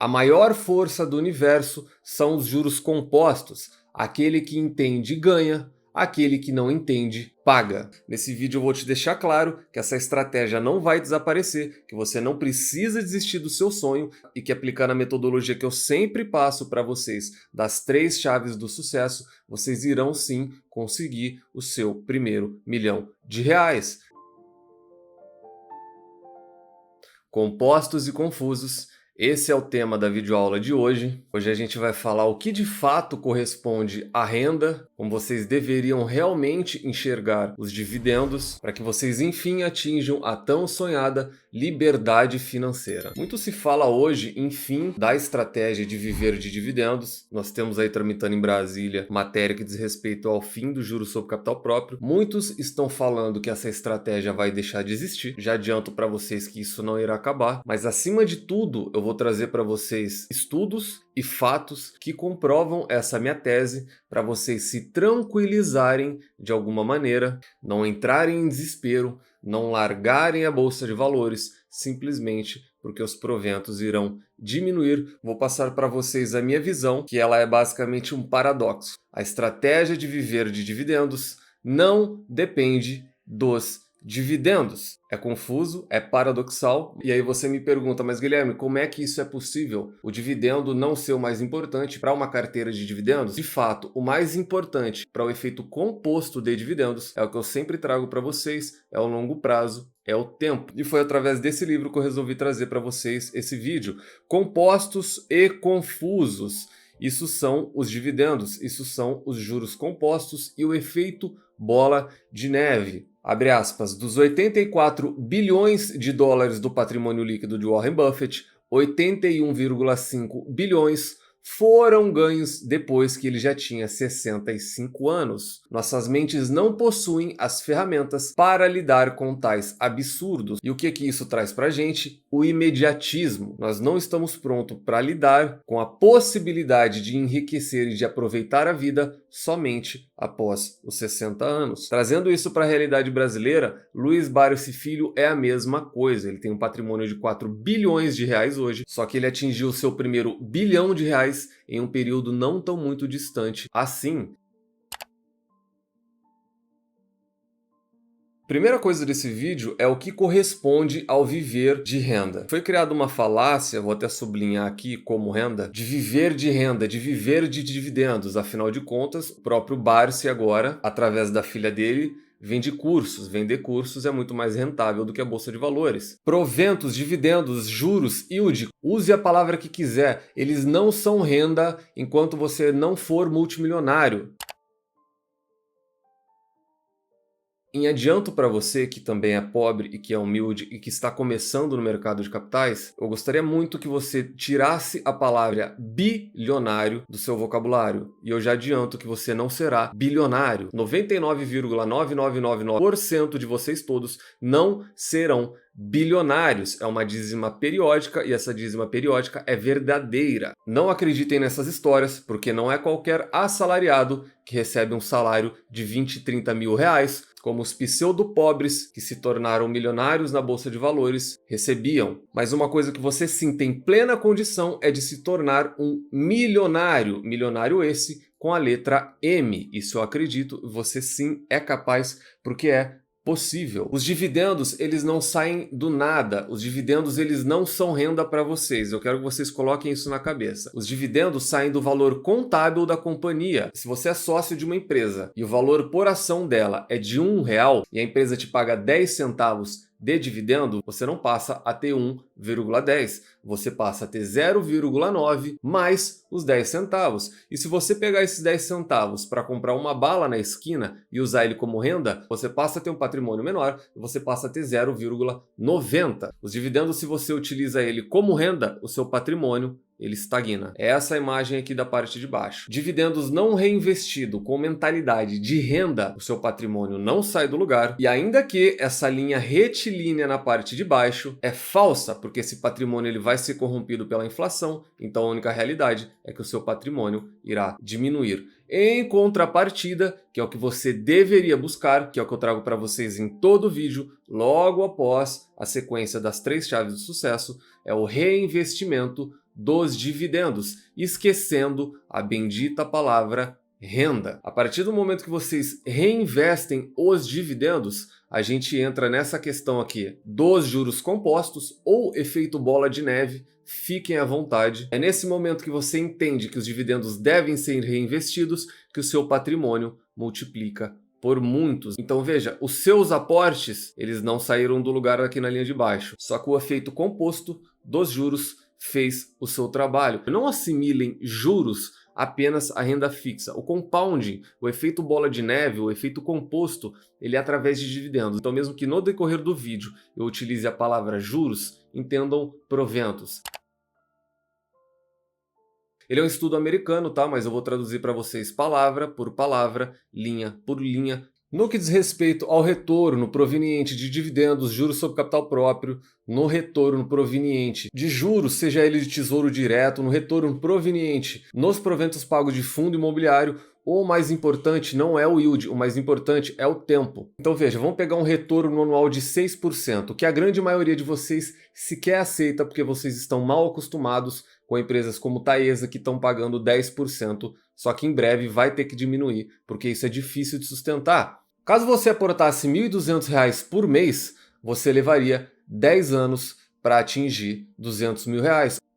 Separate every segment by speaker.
Speaker 1: A maior força do universo são os juros compostos. Aquele que entende ganha, aquele que não entende paga. Nesse vídeo eu vou te deixar claro que essa estratégia não vai desaparecer, que você não precisa desistir do seu sonho e que aplicando a metodologia que eu sempre passo para vocês das 3 chaves do sucesso, vocês irão sim conseguir o seu primeiro R$ 1.000.000. Compostos e confusos. Esse é o tema da videoaula de hoje. Hoje a gente vai falar o que de fato corresponde à renda, como vocês deveriam realmente enxergar os dividendos, para que vocês enfim atinjam a tão sonhada liberdade financeira. Muito se fala hoje, enfim, da estratégia de viver de dividendos. Nós temos aí tramitando em Brasília matéria que diz respeito ao fim do juros sobre capital próprio. Muitos estão falando que essa estratégia vai deixar de existir. Já adianto para vocês que isso não irá acabar, mas acima de tudo, eu vou trazer para vocês estudos e fatos que comprovam essa minha tese para vocês se tranquilizarem de alguma maneira, não entrarem em desespero, não largarem a bolsa de valores simplesmente porque os proventos irão diminuir. Vou passar para vocês a minha visão, que ela é basicamente um paradoxo. A estratégia de viver de dividendos não depende dos dividendos. É confuso, é paradoxal, e aí você me pergunta, mas Guilherme, como é que isso é possível? O dividendo não ser o mais importante para uma carteira de dividendos? De fato, o mais importante para o efeito composto de dividendos é o que eu sempre trago para vocês, é o longo prazo, é o tempo. E foi através desse livro que eu resolvi trazer para vocês esse vídeo. Compostos e confusos. Isso são os dividendos, isso são os juros compostos e o efeito bola de neve. Abre aspas, dos 84 bilhões de dólares do patrimônio líquido de Warren Buffett, 81,5 bilhões foram ganhos depois que ele já tinha 65 anos. Nossas mentes não possuem as ferramentas para lidar com tais absurdos. E o que isso traz para a gente? O imediatismo. Nós não estamos prontos para lidar com a possibilidade de enriquecer e de aproveitar a vida somente após os 60 anos. Trazendo isso para a realidade brasileira, Luiz Barsi Filho é a mesma coisa. Ele tem um patrimônio de 4 bilhões de reais hoje, só que ele atingiu o seu primeiro bilhão de reais em um período não tão muito distante assim. Primeira coisa desse vídeo é o que corresponde ao viver de renda. Foi criada uma falácia, vou até sublinhar aqui como renda, de viver de renda, de viver de dividendos. Afinal de contas, o próprio Barsi agora, através da filha dele, vende cursos. Vender cursos é muito mais rentável do que a bolsa de valores. Proventos, dividendos, juros, yield, use a palavra que quiser, eles não são renda enquanto você não for multimilionário. Em adianto para você que também é pobre e que é humilde e que está começando no mercado de capitais, eu gostaria muito que você tirasse a palavra bilionário do seu vocabulário. E eu já adianto que você não será bilionário. 99,9999% de vocês todos não serão bilionários. É uma dízima periódica e essa dízima periódica é verdadeira. Não acreditem nessas histórias, porque não é qualquer assalariado que recebe um salário de 20, 30 mil reais, como os pseudo-pobres que se tornaram milionários na Bolsa de Valores recebiam. Mas uma coisa que você sim tem plena condição é de se tornar um milionário. Milionário esse com a letra M. Isso eu acredito, você sim é capaz, porque é possível. Os dividendos, eles não saem do nada. Os dividendos, eles não são renda para vocês. Eu quero que vocês coloquem isso na cabeça. Os dividendos saem do valor contábil da companhia. Se você é sócio de uma empresa e o valor por ação dela é de R$ 1 e a empresa te paga 10 centavos de dividendo, você não passa a ter 1,10, você passa a ter 0,9 mais os 10 centavos. E se você pegar esses 10 centavos para comprar uma bala na esquina e usar ele como renda, você passa a ter um patrimônio menor e você passa a ter 0,90. Os dividendos, se você utiliza ele como renda, o seu patrimônio ele estagna. É essa a imagem aqui da parte de baixo. Dividendos não reinvestido com mentalidade de renda, o seu patrimônio não sai do lugar. E ainda que essa linha retilínea na parte de baixo é falsa, porque esse patrimônio ele vai ser corrompido pela inflação, então a única realidade é que o seu patrimônio irá diminuir. Em contrapartida, que é o que você deveria buscar, que é o que eu trago para vocês em todo o vídeo, logo após a sequência das 3 chaves do sucesso, é o reinvestimento dos dividendos, esquecendo a bendita palavra renda. A partir do momento que vocês reinvestem os dividendos, a gente entra nessa questão aqui dos juros compostos ou efeito bola de neve. Fiquem à vontade. É nesse momento que você entende que os dividendos devem ser reinvestidos que o seu patrimônio multiplica por muitos. Então veja, os seus aportes, eles não saíram do lugar aqui na linha de baixo. Só que o efeito composto dos juros fez o seu trabalho. Não assimilem juros apenas a renda fixa. O compounding, o efeito bola de neve, o efeito composto, ele é através de dividendos. Então mesmo que no decorrer do vídeo eu utilize a palavra juros, entendam proventos. Ele é um estudo americano, tá? Mas eu vou traduzir para vocês palavra por palavra, linha por linha. No que diz respeito ao retorno proveniente de dividendos, juros sobre capital próprio, no retorno proveniente de juros, seja ele de tesouro direto, no retorno proveniente nos proventos pagos de fundo imobiliário, o mais importante não é o yield, o mais importante é o tempo. Então veja, vamos pegar um retorno anual de 6%, que a grande maioria de vocês sequer aceita porque vocês estão mal acostumados com empresas como Taesa que estão pagando 10%, só que em breve vai ter que diminuir, porque isso é difícil de sustentar. Caso você aportasse R$ 1.200 por mês, você levaria 10 anos para atingir R$ 200 mil.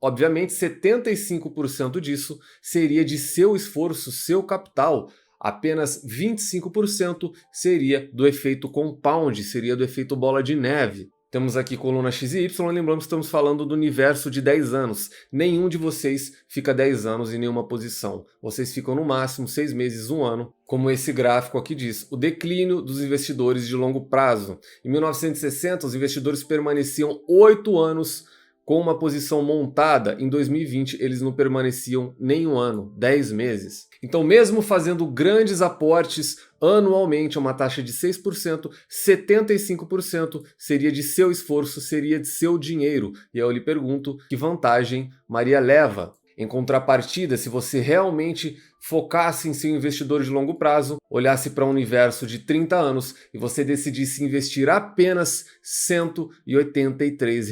Speaker 1: Obviamente, 75% disso seria de seu esforço, seu capital. Apenas 25% seria do efeito compound, seria do efeito bola de neve. Temos aqui coluna X e Y, lembrando que estamos falando do universo de 10 anos. Nenhum de vocês fica 10 anos em nenhuma posição. Vocês ficam no máximo 6 meses, 1 ano, como esse gráfico aqui diz. O declínio dos investidores de longo prazo. Em 1960, os investidores permaneciam 8 anos com uma posição montada. Em 2020, eles não permaneciam nem 1 ano, 10 meses. Então, mesmo fazendo grandes aportes anualmente a uma taxa de 6%, 75% seria de seu esforço, seria de seu dinheiro. E aí eu lhe pergunto, que vantagem Maria leva? Em contrapartida, se você realmente focasse em ser um investidor de longo prazo, olhasse para um universo de 30 anos e você decidisse investir apenas R$ 183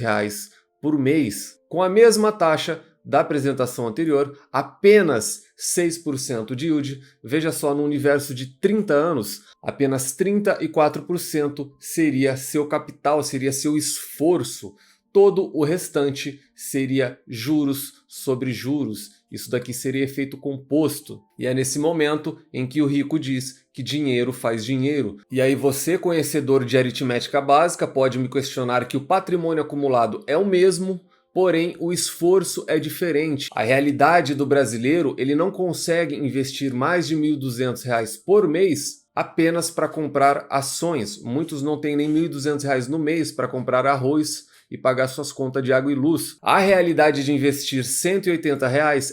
Speaker 1: por mês, com a mesma taxa da apresentação anterior, apenas 6% de yield, veja só, no universo de 30 anos, apenas 34% seria seu capital, seria seu esforço. Todo o restante seria juros sobre juros. Isso daqui seria efeito composto. E é nesse momento em que o rico diz que dinheiro faz dinheiro. E aí você, conhecedor de aritmética básica, pode me questionar que o patrimônio acumulado é o mesmo, porém o esforço é diferente. A realidade do brasileiro, ele não consegue investir mais de R$ 1.200 por mês apenas para comprar ações. Muitos não têm nem R$ 1.200 no mês para comprar arroz e pagar suas contas de água e luz. A realidade de investir R$ 180,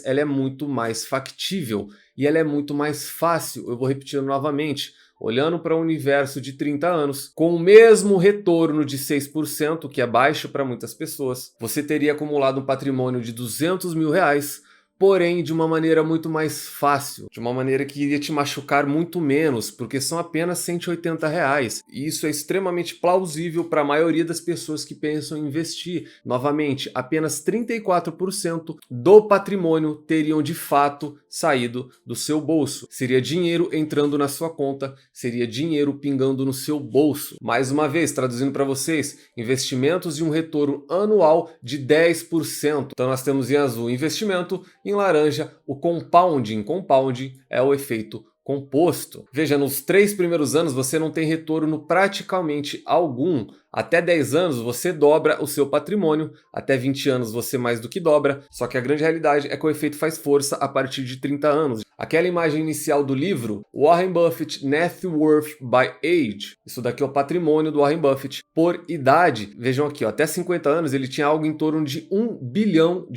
Speaker 1: ela é muito mais factível e ela é muito mais fácil. Eu vou repetir novamente. Olhando para o universo de 30 anos, com o mesmo retorno de 6%, que é baixo para muitas pessoas, você teria acumulado um patrimônio de R$ 200 mil, porém de uma maneira muito mais fácil, de uma maneira que iria te machucar muito menos, porque são apenas R$ 180. E isso é extremamente plausível para a maioria das pessoas que pensam em investir. Novamente, apenas 34% do patrimônio teriam de fato saído do seu bolso. Seria dinheiro entrando na sua conta, seria dinheiro pingando no seu bolso. Mais uma vez, traduzindo para vocês, investimentos de um retorno anual de 10%. Então nós temos em azul investimento, em laranja, o compounding. Compounding é o efeito composto. Veja, nos 3 primeiros anos você não tem retorno praticamente algum. Até 10 anos você dobra o seu patrimônio, até 20 anos você mais do que dobra, só que a grande realidade é que o efeito faz força a partir de 30 anos. Aquela imagem inicial do livro, Warren Buffett Net Worth by Age, isso daqui é o patrimônio do Warren Buffett por idade. Vejam aqui, ó, até 50 anos ele tinha algo em torno de $1 bilhão.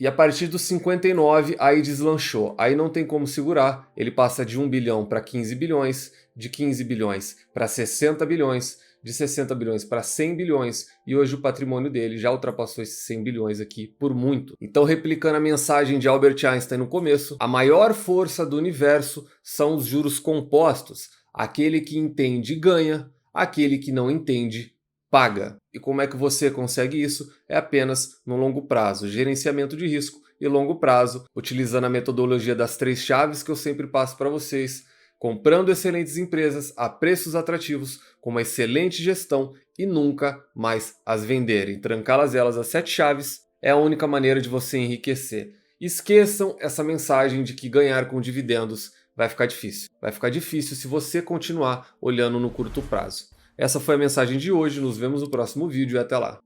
Speaker 1: E a partir dos 59 aí deslanchou, aí não tem como segurar, ele passa de 1 bilhão para 15 bilhões, de 15 bilhões para 60 bilhões, de 60 bilhões para 100 bilhões e hoje o patrimônio dele já ultrapassou esses 100 bilhões aqui por muito. Então, replicando a mensagem de Albert Einstein no começo, a maior força do universo são os juros compostos. Aquele que entende ganha, aquele que não entende paga. E como é que você consegue isso? É apenas no longo prazo, gerenciamento de risco e longo prazo, utilizando a metodologia das 3 chaves que eu sempre passo para vocês, comprando excelentes empresas a preços atrativos, com uma excelente gestão e nunca mais as venderem. Trancá-las elas as 7 chaves é a única maneira de você enriquecer. Esqueçam essa mensagem de que ganhar com dividendos vai ficar difícil. Vai ficar difícil se você continuar olhando no curto prazo. Essa foi a mensagem de hoje, nos vemos no próximo vídeo e até lá.